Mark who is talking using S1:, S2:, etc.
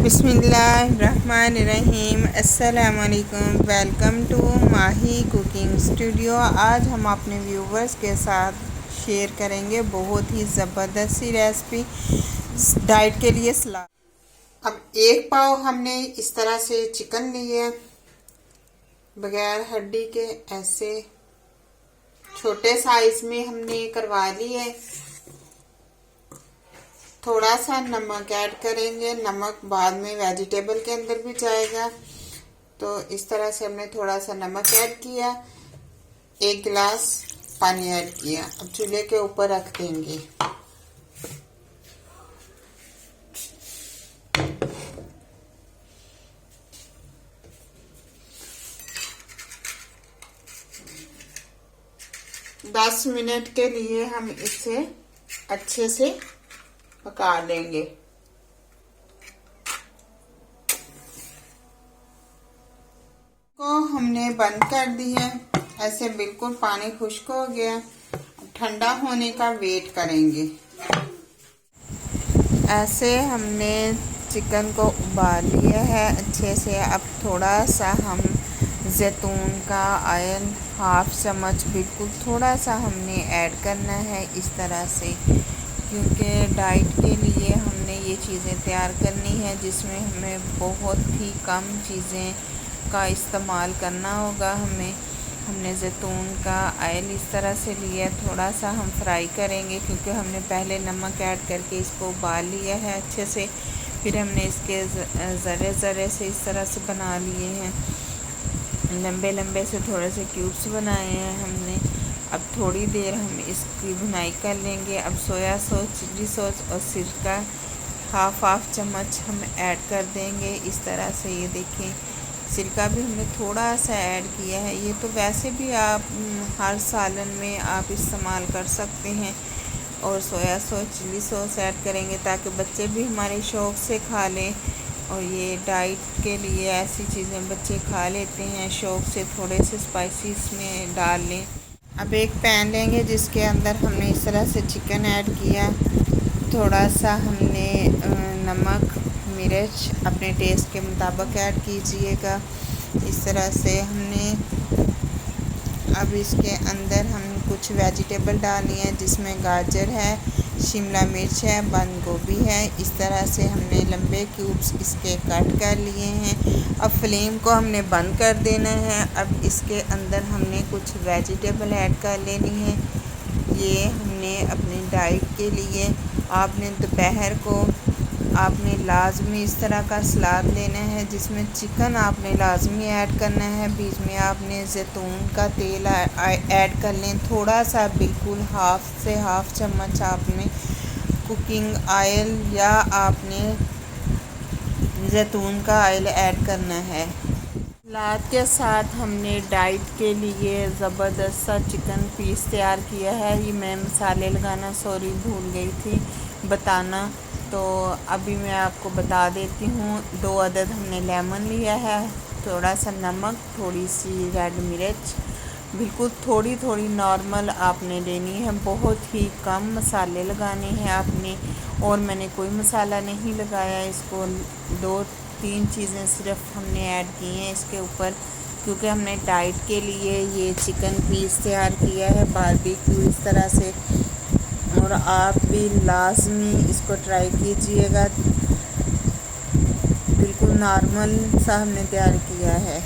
S1: बिस्मिल्लाहिर्रहमानिर्रहीम। अस्सलामुअलैकुम। Welcome to Mahi cooking studio. आज हम अपने व्यूवर्स के साथ शेयर करेंगे बहुत ही ज़बरदस्त सी रेसिपी डाइट के लिए सलाद। अब एक पाव हमने इस तरह से चिकन लिए बगैर हड्डी के, ऐसे छोटे साइज में हमने करवा लिए। थोड़ा सा नमक ऐड करेंगे, नमक बाद में वेजिटेबल के अंदर भी जाएगा, तो इस तरह से हमने थोड़ा सा नमक ऐड किया। 1 गिलास पानी ऐड किया। अब चूल्हे के ऊपर रख देंगे। दस मिनट के लिए हम इसे अच्छे से पका लेंगे। को हमने बंद कर दिया। ऐसे बिल्कुल पानी खुश्क हो गया। ठंडा होने का वेट करेंगे। ऐसे हमने चिकन को उबाल लिया है अच्छे से। अब थोड़ा सा हम जैतून का ऑयल 1/2 चम्मच बिल्कुल थोड़ा सा हमने ऐड करना है इस तरह से, क्योंकि डाइट के लिए हमने ये चीज़ें तैयार करनी है जिसमें हमें बहुत ही कम चीज़ें का इस्तेमाल करना होगा। हमने जैतून का ऑयल इस तरह से लिया। थोड़ा सा हम फ्राई करेंगे क्योंकि हमने पहले नमक ऐड करके इसको उबाल लिया है अच्छे से। फिर हमने इसके ज़रे ज़रे से इस तरह से बना लिए हैं, लंबे लंबे से थोड़े से क्यूब्स बनाए हैं हमने। अब थोड़ी देर हम इसकी भुनाई कर लेंगे। अब सोया सॉस, चिली सॉस और सिरका 1/2 चम्मच हम ऐड कर देंगे इस तरह से। ये देखें, सिरका भी हमने थोड़ा सा ऐड किया है। ये तो वैसे भी आप हर सालन में आप इस्तेमाल कर सकते हैं। और soya sauce, chilli sauce add करेंगे ताकि बच्चे भी हमारे शौक़ से खा लें। और ये डाइट के लिए ऐसी चीज़ें बच्चे खा लेते हैं शौक़ से। थोड़े से स्पाइसी इसमें डाल लें। अब एक पैन लेंगे जिसके अंदर हमने इस तरह से चिकन ऐड किया। थोड़ा सा हमने नमक मिर्च अपने टेस्ट के मुताबिक ऐड कीजिएगा इस तरह से हमने। अब इसके अंदर हम कुछ वेजिटेबल डाली हैं जिसमें गाजर है, शिमला मिर्च है, बंद गोभी है। इस तरह से हमने लंबे क्यूब्स इसके कट कर लिए हैं। अब फ्लेम को हमने बंद कर देना है। अब इसके अंदर हमने कुछ वेजिटेबल ऐड कर लेनी है। ये हमने अपनी डाइट के लिए आपने दोपहर को आपने लाजमी इस तरह का सलाद लेना है जिसमें चिकन आपने लाजमी ऐड करना है। बीच में आपने जैतून का तेल ऐड कर लें थोड़ा सा, बिल्कुल 1/2 चम्मच आपने कुकिंग ऑयल या आपने जैतून का ऑयल ऐड करना है। सलाद के साथ हमने डाइट के लिए ज़बरदस्त सा चिकन पीस तैयार किया है। ये मैं मसाले लगाना भूल गई थी बताना, तो अभी मैं आपको बता देती हूँ। 2 अदद हमने लेमन लिया है, थोड़ा सा नमक, थोड़ी सी रेड मिर्च, बिल्कुल थोड़ी थोड़ी नॉर्मल आपने लेनी है। बहुत ही कम मसाले लगाने हैं आपने। और मैंने कोई मसाला नहीं लगाया इसको। 2-3 चीज़ें सिर्फ हमने ऐड की हैं इसके ऊपर, क्योंकि हमने डाइट के लिए ये चिकन पीस तैयार किया है बारबेक्यू इस तरह से। और आप भी लाजमी इसको ट्राई कीजिएगा। बिल्कुल नॉर्मल सा हमने तैयार किया है।